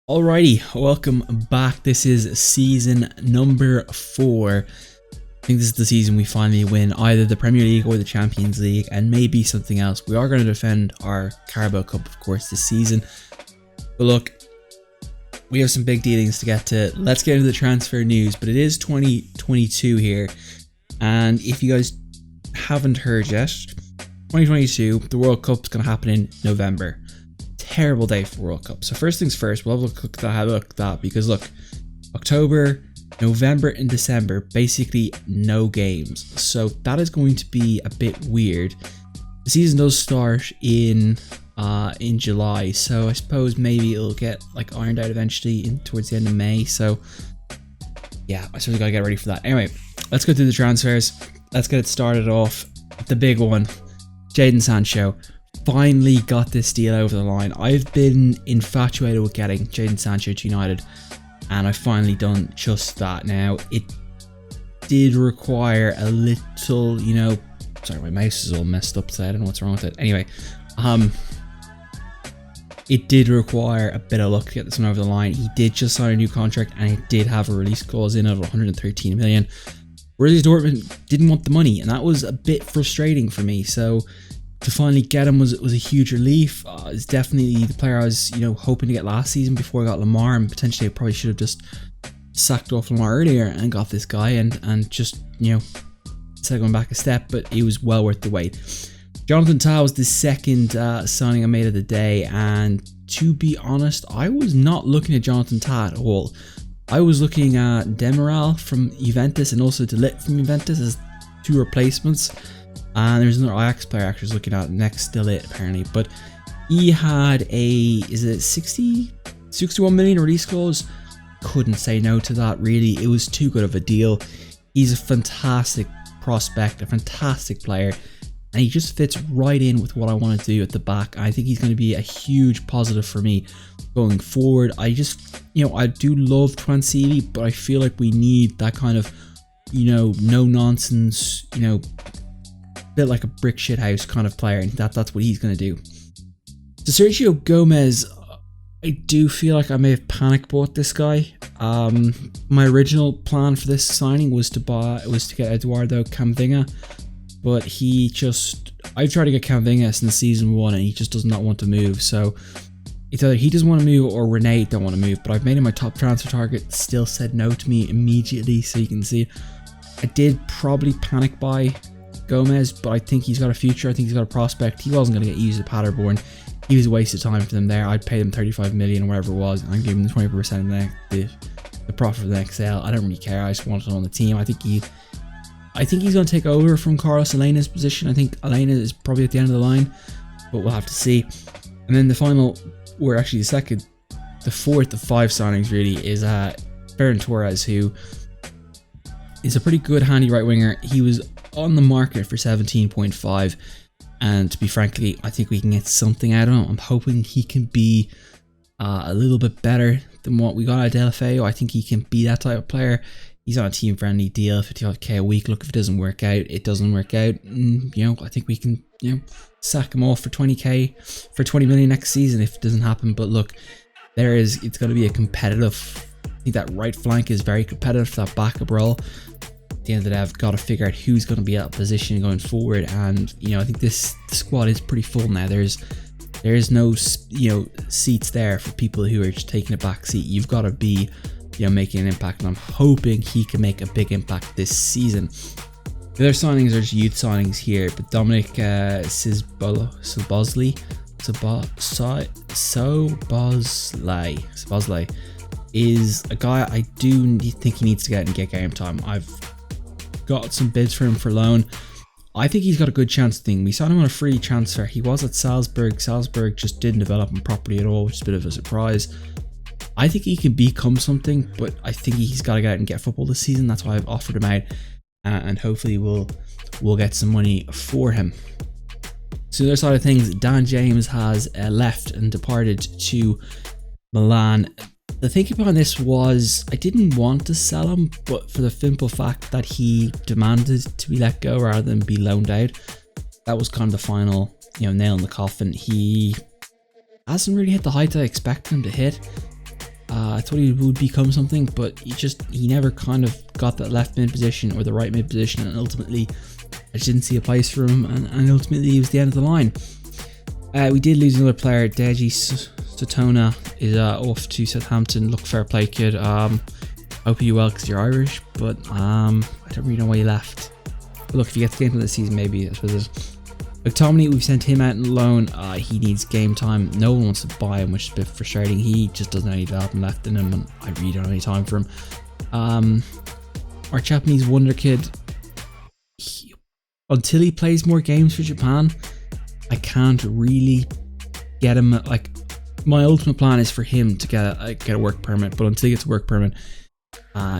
Alrighty, welcome back. This is season number 4. I think this is the season we finally win either the Premier League or the Champions League, and maybe something else. We are going to defend our Carabao Cup, of course, this season. But look, we have some big dealings to get to. Let's get into the transfer news, but it is 2022 here. And if you guys haven't heard yet, 2022, the World Cup's going to happen in November. Terrible day for World Cup. So first things first, we'll have a look at that because look, October, November and December, basically no games. So that is going to be a bit weird. The season does start in July, so I suppose maybe it'll get like ironed out eventually towards the end of May. So yeah, I suppose we gotta get ready for that. Anyway, let's go through the transfers. Let's get it started off. The big one, Jadon Sancho. Finally got this deal over the line. I've been infatuated with getting Jadon Sancho to United, and I've finally done just that. Now, it did require a little, sorry, my mouse is all messed up today. I don't know what's wrong with it. Anyway, it did require a bit of luck to get this one over the line. He did just sign a new contract, and it did have a release clause in of 113 million. Whereas Dortmund didn't want the money, and that was a bit frustrating for me. So to finally get him was a huge relief. It's definitely the player I was, hoping to get last season before I got Lamar, and potentially I probably should have just sacked off Lamar earlier and got this guy and just, instead of going back a step, but it was well worth the wait. Jonathan Tah was the second signing I made of the day, and to be honest, I was not looking at Jonathan Tah at all. I was looking at Demiral from Juventus and also De Ligt from Juventus as two replacements. And there's another Ajax player actually looking at next to it apparently, but he had a 61 million release clause. Couldn't say no to that, really. It was too good of a deal. He's a fantastic prospect, a fantastic player, and he just fits right in with what I want to do at the back. I think he's going to be a huge positive for me going forward. I just, I do love Twansidi, but I feel like we need that kind of, no nonsense, bit like a brick shit house kind of player, and that's what he's going to do. To Sergio Gomez, I do feel like I may have panic bought this guy. My original plan for this signing was to get Eduardo Camavinga, but I've tried to get Camavinga since season 1 and he just does not want to move. So it's either he doesn't want to move or Renee don't want to move, but I've made him my top transfer target, still said no to me immediately, so you can see I did probably panic buy Gomez, but I think he's got a future. I think he's got a prospect. He wasn't going to get used at Paderborn. He was a waste of time for them there. I'd pay them 35 million or whatever it was, and I'd give him the 20% the profit of the next sale. I don't really care. I just want him on the team. I think he's going to take over from Carlos Elena's position. I think Elena is probably at the end of the line, but we'll have to see. And then the fourth of 5 signings really is Ferran Torres, who is a pretty good handy right winger. He was on the market for 17.5, and to be frankly, I think we can get something out of him. I'm hoping he can be a little bit better than what we got at Delafeo. I think he can be that type of player. He's on a team friendly deal, 55k a week. Look, if it doesn't work out, it doesn't work out. I think we can, sack him off for 20k, for 20 million next season if it doesn't happen. But look, it's going to be a competitive, I think that right flank is very competitive for that backup role. At the end of the day, I've got to figure out who's going to be at position going forward, and I think the squad is pretty full now. There's no seats there for people who are just taking a back seat. You've got to be making an impact, and I'm hoping he can make a big impact this season. The other signings are just youth signings here, but Dominic Szoboszlai is a guy I do think he needs to get game time. I've got some bids for him for loan. I think he's got a good chance of thing. We signed him on a free transfer. He was at Salzburg. Salzburg just didn't develop him properly at all, which is a bit of a surprise. I think he can become something, but I think he's got to get out and get football this season. That's why I've offered him out, and hopefully we'll get some money for him. So the other side of things, Dan James has left and departed to Milan. The thinking behind this was I didn't want to sell him, but for the simple fact that he demanded to be let go rather than be loaned out, that was kind of the final nail in the coffin. He hasn't really hit the height I expected him to hit. I thought he would become something, but he never kind of got that left mid position or the right mid position, and ultimately I just didn't see a place for him, and ultimately he was the end of the line. We did lose another player. Deji Satona is off to Southampton. Look, fair play, kid. Hope you well because you're Irish, but I don't really know why you left. But look, if you get the game for this season, maybe I suppose. McTominay, we've sent him out on loan. He needs game time. No one wants to buy him, which is a bit frustrating. He just doesn't have any development left in him, and I really don't have any time for him. Our Japanese wonder kid, until he plays more games for Japan, I can't really get him. Like, my ultimate plan is for him to get a work permit, but until he gets a work permit,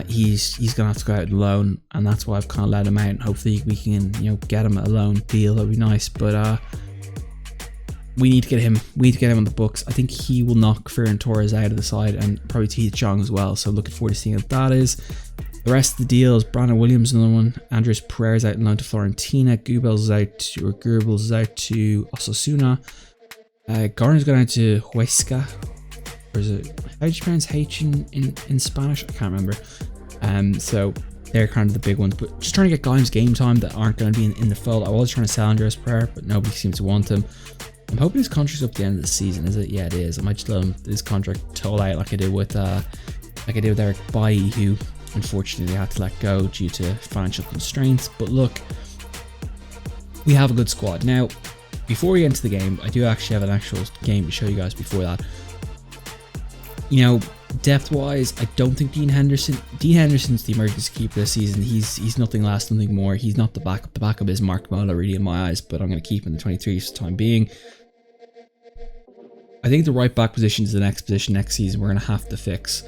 he's gonna have to go out on loan, and that's why I've kind of let him out. And hopefully we can, get him a loan deal. That'd be nice, but we need to get him. We need to get him on the books. I think he will knock Ferran Torres out of the side, and probably Tahith Chong as well. So looking forward to seeing what that is. The rest of the deals: Brandon Williams, another one. Andres Pereira's out on loan to Fiorentina. Goebbels is out to Osasuna. Garner's going out to Huesca. Or is it, how do you pronounce H in Spanish? I can't remember. So they're kind of the big ones, but just trying to get guys game time that aren't going to be in the fold. I was trying to sell Andres Pereira, but nobody seems to want him. I'm hoping his contract's up at the end of the season. Is it? Yeah, it is. I might just let his contract toll out like I did with Eric Bailly, who unfortunately had to let go due to financial constraints. But look, we have a good squad. Now, before we get into the game, I do actually have an actual game to show you guys before that. Depth wise, I don't think Dean Henderson's the emergency keeper this season. He's nothing less, nothing more. He's not the backup. The backup is Mark Mola, really, in my eyes, but I'm going to keep him in the 23 for the time being. I think the right back position is the next position next season we're going to have to fix.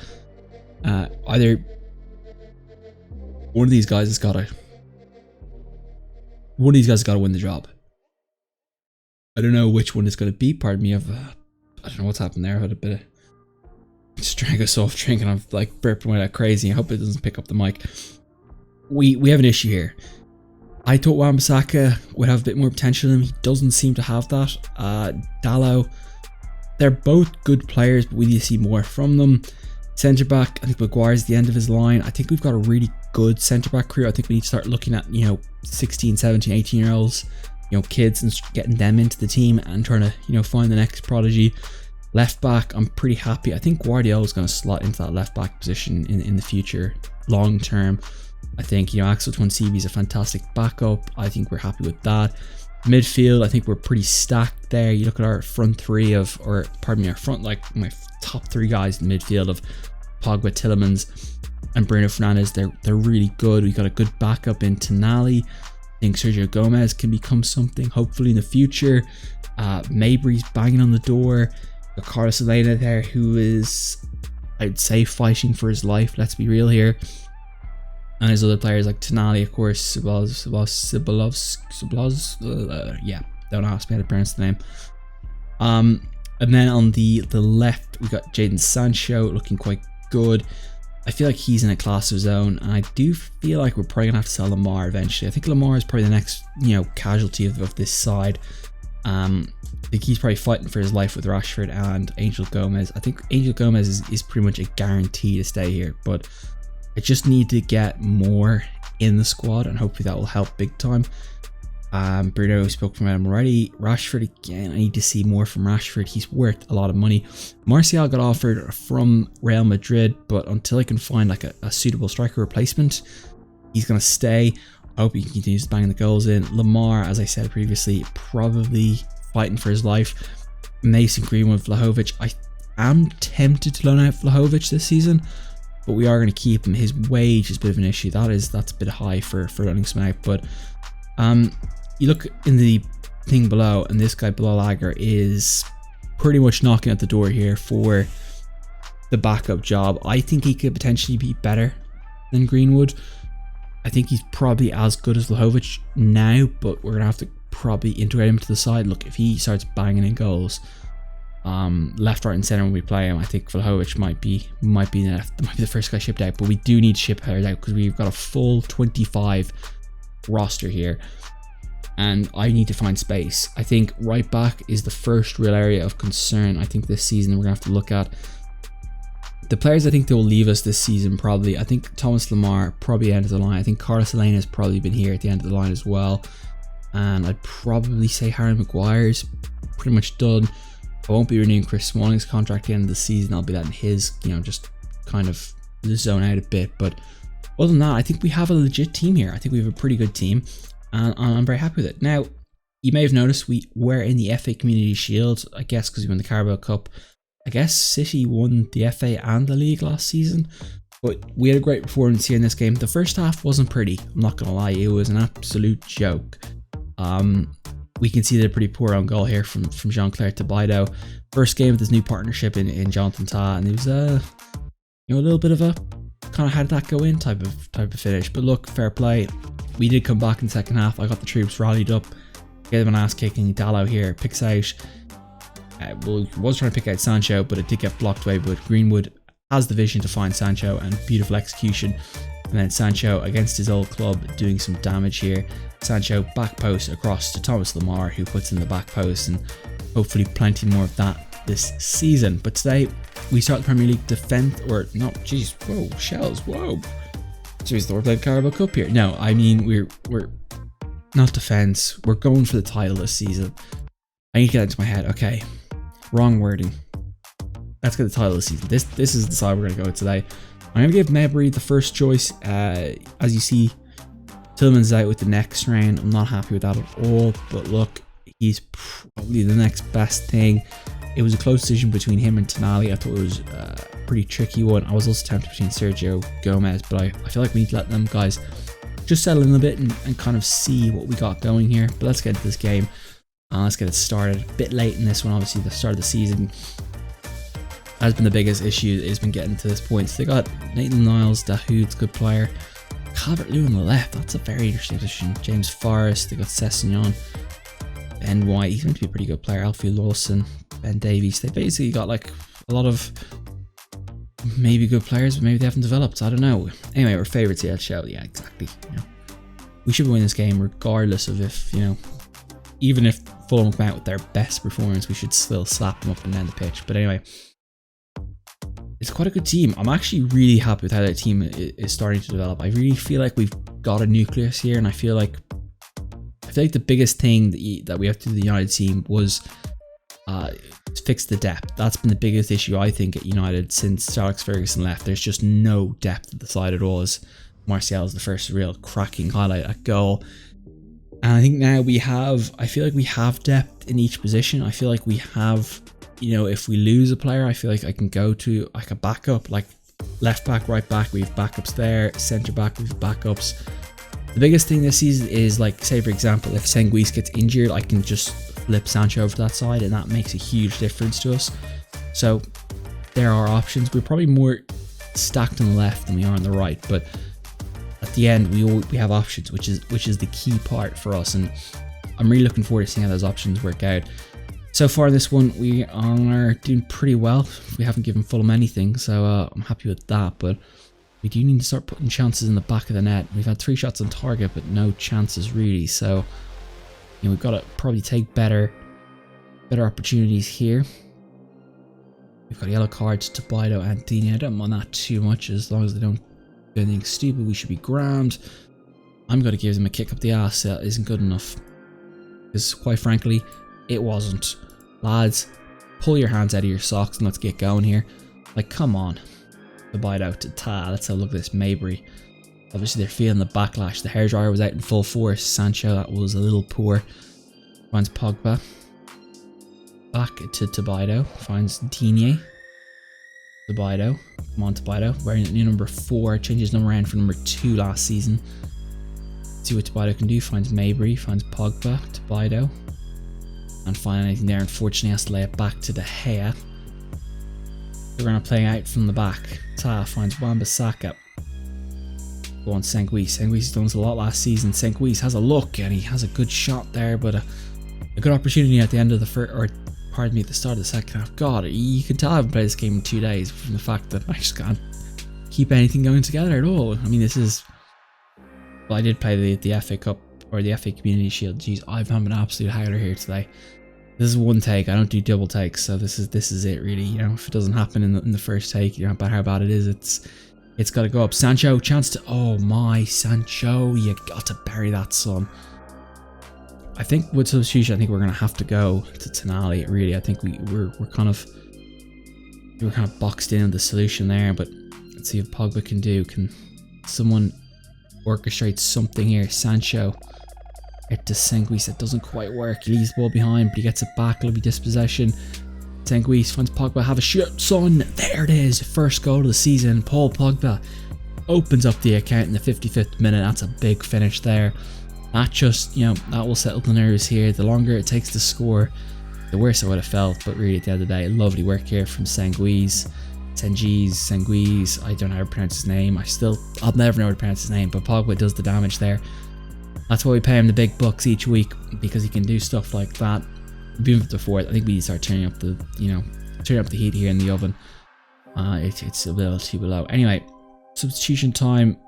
Either one of these guys has got to win the job. I don't know which one it's going to be. Pardon me, I don't know what's happened there. I've had a bit of just drank a soft drink and I'm like burping away like crazy. I hope it doesn't pick up the mic. We have an issue here. I thought Wan-Bissaka would have a bit more potential in him. He doesn't seem to have that. Dalot, they're both good players, but we need to see more from them. Centre back, I think Maguire's the end of his line. I think we've got a really good centre back crew. I think we need to start looking at 16, 17, 18 year olds, kids, and getting them into the team and trying to find the next prodigy. Left back, I'm pretty happy. I think Guardiola's going to slot into that left back position in the future, long term. I think Axel Tuanzebe is a fantastic backup. I think we're happy with that. Midfield, I think we're pretty stacked there. You look at our front three our front, like my top three guys in the midfield of Pogba, Tielemans, and Bruno Fernandes. They're really good. We got a good backup in Tonali. I think Sergio Gomez can become something hopefully in the future. Mabry's banging on the door. Got Carlos Elena there, who is, I'd say, fighting for his life. Let's be real here. And there's other players like Tonali, of course, yeah, don't ask me how to pronounce the name. And then on the left, we got Jadon Sancho looking quite good. I feel like he's in a class of his own, and I do feel like we're probably gonna have to sell Lamar eventually. I think Lamar is probably the next, casualty of this side. I think he's probably fighting for his life with Rashford and Angel Gomez. I think Angel Gomez is pretty much a guarantee to stay here, but I just need to get more in the squad, and hopefully that will help big time. Bruno spoke from him already. Rashford again, I need to see more from Rashford. He's worth a lot of money. Martial got offered from Real Madrid, but until I can find like a suitable striker replacement, he's going to stay. I hope he continues banging the goals in. Lamar, as I said previously, probably fighting for his life. Mason Greenwood, Vlahovic. I am tempted to loan out Vlahovic this season, but we are going to keep him. His wage is a bit of an issue. That's a bit high for loaning someone out. But you look in the thing below, and this guy Bilal is pretty much knocking at the door here for the backup job. I think he could potentially be better than Greenwood. I think he's probably as good as Vlahovic now, but we're gonna have to probably integrate him to the side. Look, if he starts banging in goals, left, right, and center when we play him, I think Vlahovic might be the first guy shipped out. But we do need to ship players out because we've got a full 25 roster here, and I need to find space. I think right back is the first real area of concern. I think this season we're gonna have to look at The players I think that will leave us this season probably, I think Thomas Lemar probably end of the line. I think Carlos Elena has probably been here at the end of the line as well. And I'd probably say Harry Maguire's pretty much done. I won't be renewing Chris Smalling's contract at the end of the season. I'll be letting his, just kind of zone out a bit. But other than that, I think we have a legit team here. I think we have a pretty good team, and I'm very happy with it. Now, you may have noticed we were in the FA Community Shield, I guess because we won the Carabao Cup. I guess City won the FA and the league last season, but we had a great performance here in this game. The first half wasn't pretty, I'm not going to lie. It was an absolute joke. We can see the pretty poor own goal here from Jean-Claire Tobaido. First game with his new partnership in Jonathan Tah, and it was a little bit of a kind of how did that go in type of finish. But look, fair play. We did come back in the second half. I got the troops rallied up, gave them an ass kicking. Dallo here picks out. Well, he was trying to pick out Sancho, but it did get blocked away. But Greenwood has the vision to find Sancho, and beautiful execution. And then Sancho against his old club doing some damage here. Sancho back post across to Thomas Lemar, who puts in the back post, and hopefully plenty more of that this season. But today we start the Premier League defense, or no, jeez, whoa, Shellz, whoa. Jeez, we're playing Carabao Cup here. No, I mean we're not defense. We're going for the title this season. I need to get into my head. Okay, wrong wording. Let's get the title this season. This is the side we're gonna go with today. I'm going to give Mabry the first choice. As you see, Tillman's out with the neck strain. I'm not happy with that at all. But look, he's probably the next best thing. It was a close decision between him and Tonali. I thought it was a pretty tricky one. I was also tempted between Sergio Gomez. But I feel like we need to let them guys just settle in a bit and kind of see what we got going here. But let's get into this game. Let's get it started. A bit late in this one, obviously, the start of the season has been the biggest issue. It's been getting to this point. So they got Nathan Niles, Dahoud's good player. Calvert-Lewin on the left. That's a very interesting addition. James Forrest. They got Sessegnon. Ben White. He's going to be a pretty good player. Alfie Lawson. Ben Davies. They basically got like a lot of maybe good players, but maybe they haven't developed. I don't know. Anyway, we're favourites here at Shell. Yeah, exactly. We should win this game regardless of if, even if Fulham come out with their best performance, we should still slap them up and down the pitch. But anyway, it's quite a good team. I'm actually really happy with how their team is starting to develop. I really feel like we've got a nucleus here, and I feel like the biggest thing that we have to do the United team was fix the depth. That's been the biggest issue, I think, at United since Sir Alex Ferguson left. There's just no depth at the side at all. As Martial is the first real cracking highlight at goal. And I think now I feel like we have depth in each position. I feel like we have, if we lose a player, I feel like I can go to like a backup, like left back, right back, we have backups there, centre back, we have backups. The biggest thing this season is, like, say for example, if Senguis gets injured, I can just flip Sancho over to that side, and that makes a huge difference to us. So there are options. We're probably more stacked on the left than we are on the right, but at the end we have options, which is the key part for us, and I'm really looking forward to seeing how those options work out. So far this one we are doing pretty well. We haven't given Fulham anything, so I'm happy with that, but we do need to start putting chances in the back of the net. We've had 3 shots on target but no chances really, so we've got to probably take better opportunities here. We've got yellow cards to Bido and Dini. I don't mind that too much, as long as they don't do anything stupid. We should be grand. I'm going to give them a kick up the ass. That isn't good enough, because quite frankly it wasn't. Lads, pull your hands out of your socks and let's get going here. Like, come on. The bite out to Ta. Let's have a look at this Mabry. Obviously they're feeling the backlash. The hairdryer was out in full force. Sancho, that was a little poor. Finds Pogba. Back to Tobaido. Finds Digne. Tobaido. Come on, Tobaido. Wearing new number 4. Changed his number around for number 2 last season. See what Tobaido can do. Finds Mabry. Finds Pogba. Tobaido. And find anything there. Unfortunately has to lay it back to De Gea. They're going to play out from the back. Ta finds Wan-Bissaka. Go on, Senguis. Senguis done this a lot last season. Senguis has a look and he has a good shot there, but a good opportunity at the end of the first, or pardon me, at the start of the second half. God, you can tell I haven't played this game in 2 days from the fact that I just can't keep anything going together at all. I mean, this is, well, I did play the FA Cup or the FA Community Shield. Jeez, I've had an absolute howler here today. This is one take. I don't do double takes, so this is it really. You know, if it doesn't happen in the first take, you know about how bad it is. It's got to go up. Sancho, chance to. Oh my, Sancho, you got to bury that, son. I think with substitution, I think we're gonna have to go to Tonali. Really, I think we're kind of boxed in the solution there. But let's see if Pogba can do. Can someone orchestrate something here? Sancho. It to Sanguis, it doesn't quite work. He leaves the ball behind, but he gets it back. Lovely dispossession. Sanguis finds Pogba, have a shot, son. There it is. First goal of the season. Paul Pogba opens up the account in the 55th minute. That's a big finish there. That just, you know, that will settle the nerves here. The longer it takes to score, the worse I would have felt. But really, at the end of the day, lovely work here from Sanguis. Sanguis. I don't know how to pronounce his name. I'll never know how to pronounce his name. But Pogba does the damage there. That's why we pay him the big bucks each week, because he can do stuff like that. Even with the fourth, I think we need to start turning up the, turning up the heat here in the oven. It's a little too below. Anyway, substitution time.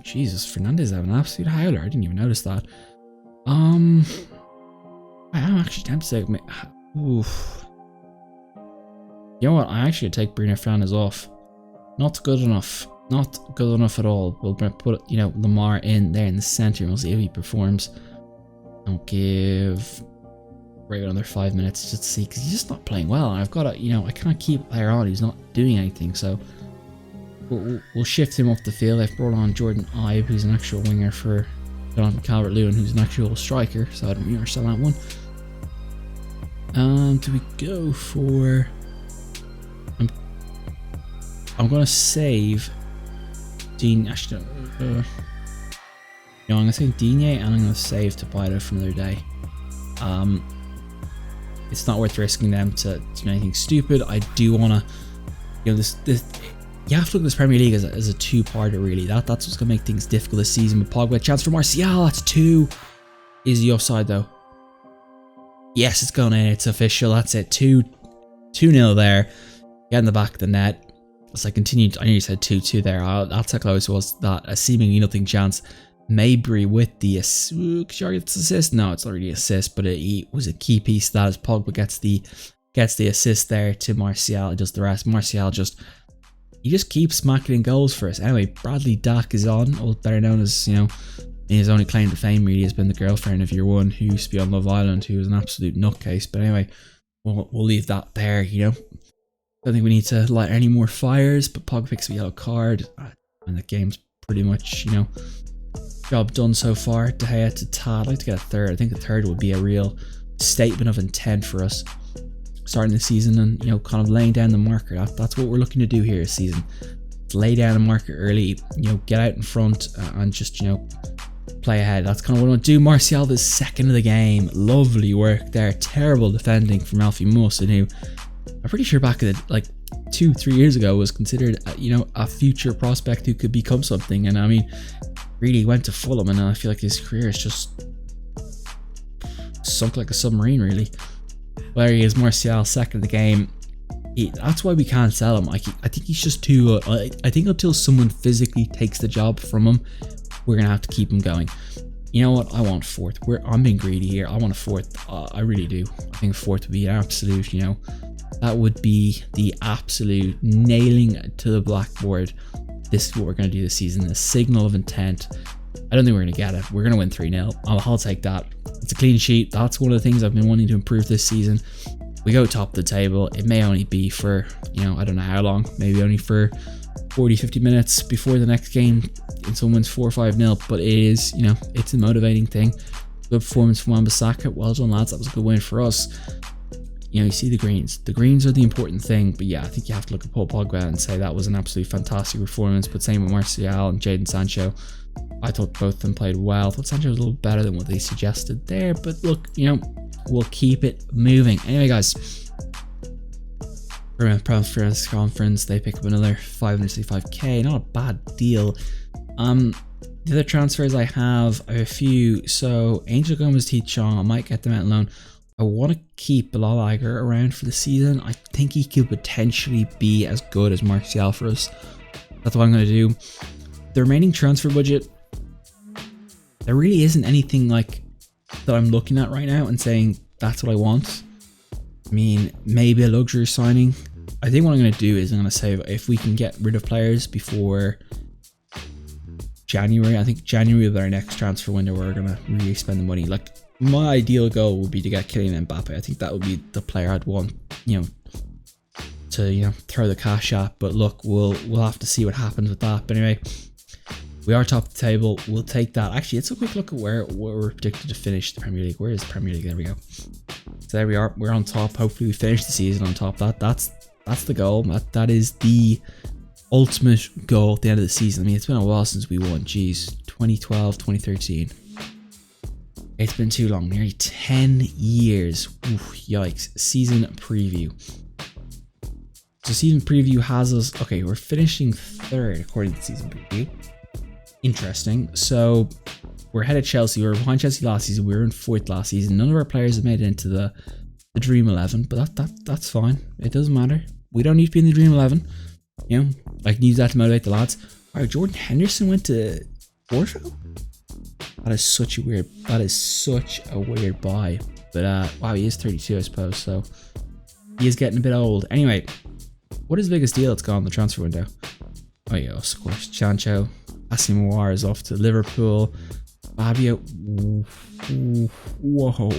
Jesus, Fernandez having an absolute howler. I didn't even notice that. I'm actually tempted to take. Oof. You know what? I actually take Bruno Fernandes off. Not good enough. Not good enough at all. We'll put, Lamar in there in the center and we'll see if he performs. I'll give Ray another 5 minutes just to see, because he's just not playing well. And I've got to, I can't keep a player on who's not doing anything. So we'll shift him off the field. I've brought on Jordan Ibe, who's an actual winger, for Jonathan Calvert-Lewin, who's an actual striker. So I don't really understand that one. Do we go for? I'm gonna save Dean. Actually, I'm gonna save Digne, and I'm gonna save to buy it out for another day. It's not worth risking them to do anything stupid. I do wanna, this. You have to look at this Premier League as a two-parter, really. That's what's gonna make things difficult this season. With Pogba, chance for Martial. That's 2. Is he offside though? Yes, it's going in. It's official. That's it. 2-0 there. Get in the back of the net. As I continued, I nearly said 2-2 there. That's how close it was. That a seemingly nothing chance. Mabry with the assist. No, it's not really assist, but it was a key piece of that, as Pogba gets the assist there to Martial. It does the rest. Martial he just keeps smacking in goals for us. Anyway, Bradley Dack is on, or better known as, his only claim to fame really has been the girlfriend of Year One, who used to be on Love Island, who was an absolute nutcase. But anyway, we'll leave that there. Don't think we need to light any more fires, but Pog picks a yellow card, and the game's pretty much, job done so far. De Gea to Tad. I'd like to get a third. I think a third would be a real statement of intent for us starting the season, and kind of laying down the marker. That's what we're looking to do here this season. Lay down the marker early, get out in front, and just play ahead. That's kind of what I want to do. Martial, the second of the game. Lovely work there. Terrible defending from Alfie Mawson, who I'm pretty sure back in 2-3 years ago was considered a future prospect who could become something. And I mean, really went to Fulham, and I feel like his career is just sunk like a submarine, really. There he is, Martial, second of the game. That's why we can't sell him. I think he's just too good. I think until someone physically takes the job from him, we're gonna have to keep him going. You know what? I want 4th. I'm being greedy here. I want a 4th. I really do. I think 4th would be an absolute. That would be the absolute nailing to the blackboard. This is what we're gonna do this season. The signal of intent. I don't think we're going to get it. We're going to win 3-0. I'll take that. It's a clean sheet. That's one of the things I've been wanting to improve this season. We go top of the table. It may only be for, I don't know how long. Maybe only for 40-50 minutes before the next game and someone's 4 or 5-0. But it is, it's a motivating thing. Good performance from Wan-Bissaka. Well done, lads. That was a good win for us. You see the greens. The greens are the important thing. But yeah, I think you have to look at Paul Pogba and say that was an absolutely fantastic performance. But same with Martial and Jadon Sancho. I thought both of them played well. I thought Sancho was a little better than what they suggested there. But look, we'll keep it moving. Anyway, guys, press conference, they pick up another 565k. Not a bad deal. The other transfers I have a few. So Angel Gomez, T. Chong, I might get them out loan. I want to keep Bilal Iger around for the season. I think he could potentially be as good as Martial for us. That's what I'm going to do. The remaining transfer budget, there really isn't anything that I'm looking at right now and saying that's what I want. mean, maybe a luxury signing. I think what I'm going to do is I'm going to say if we can get rid of players before January, I think January will be our next transfer window where we're going to really spend the money. Like, my ideal goal would be to get Kylian Mbappe. I think that would be the player I'd want, to throw the cash at. But look, we'll have to see what happens with that. But anyway, we are top of the table. We'll take that. Actually, let's have a quick look at where we're predicted to finish the Premier League. Where is the Premier League? There we go. So there we are. We're on top. Hopefully we finish the season on top. That's the goal. That is the ultimate goal at the end of the season. I mean, it's been a while since we won. Jeez, 2012, 2013. It's been too long. Nearly 10 years. Oof, yikes. Season preview. So season preview has us. Okay, we're finishing third according to season preview. Interesting. So we're ahead of Chelsea. We were behind Chelsea last season. We were in fourth last season. None of our players have made it into the Dream 11, but that's fine. It doesn't matter. We don't need to be in the Dream 11. I can use that to motivate the lads. Alright, Jordan Henderson went to Porto? That is such a weird buy. But wow, he is 32, I suppose, so he is getting a bit old. Anyway, what is the biggest deal that's gone in the transfer window? Oh yeah, of course, Sancho. Asimar is off to Liverpool. Fabio, whoa.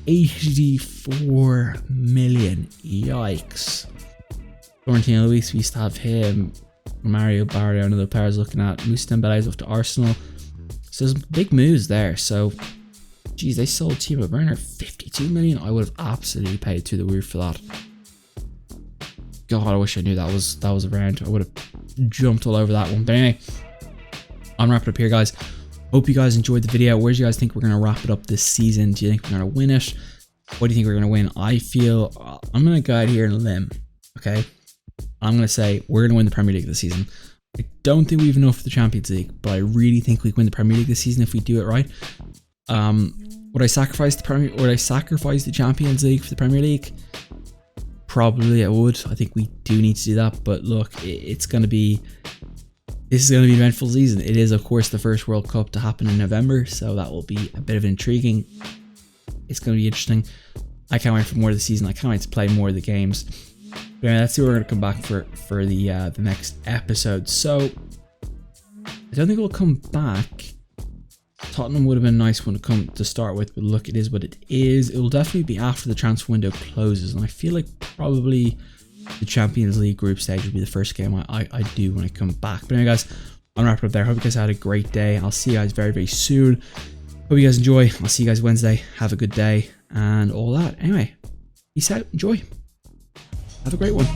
84 million, yikes. Florentino Luis, we used to have him. Mario Barrio, another player I was looking at. Moussa Dembele is off to Arsenal. So there's big moves there. So, geez, they sold Timo Werner 52 million. I would have absolutely paid through the roof for that. God, I wish I knew that was around. I would have jumped all over that one. But anyway, I'm wrapping up here, guys. Hope you guys enjoyed the video. Where do you guys think we're going to wrap it up this season? Do you think we're going to win it? What do you think we're going to win? I feel I'm going to go out here and limb. Okay. I'm going to say we're going to win the Premier League this season. I don't think we have enough for the Champions League, but I really think we can win the Premier League this season if we do it right. Would I sacrifice the Champions League for the Premier League? Probably I would. I think we do need to do that. But look, this is going to be an eventful season. It is, of course, the first World Cup to happen in November, so that will be a bit of intriguing. It's going to be interesting. I can't wait for more of the season. I can't wait to play more of the games. But anyway, let's see where we're going to come back for the next episode. So, I don't think we'll come back. Tottenham would have been a nice one to start with, but look, it is what it is. It will definitely be after the transfer window closes, and I feel like probably the Champions League group stage will be the first game I do when I come back. But anyway, guys, I'm wrapping up there. Hope you guys had a great day. I'll see you guys very, very soon. Hope you guys enjoy. I'll see you guys Wednesday. Have a good day and all that. Anyway, peace out. Enjoy. Have a great one.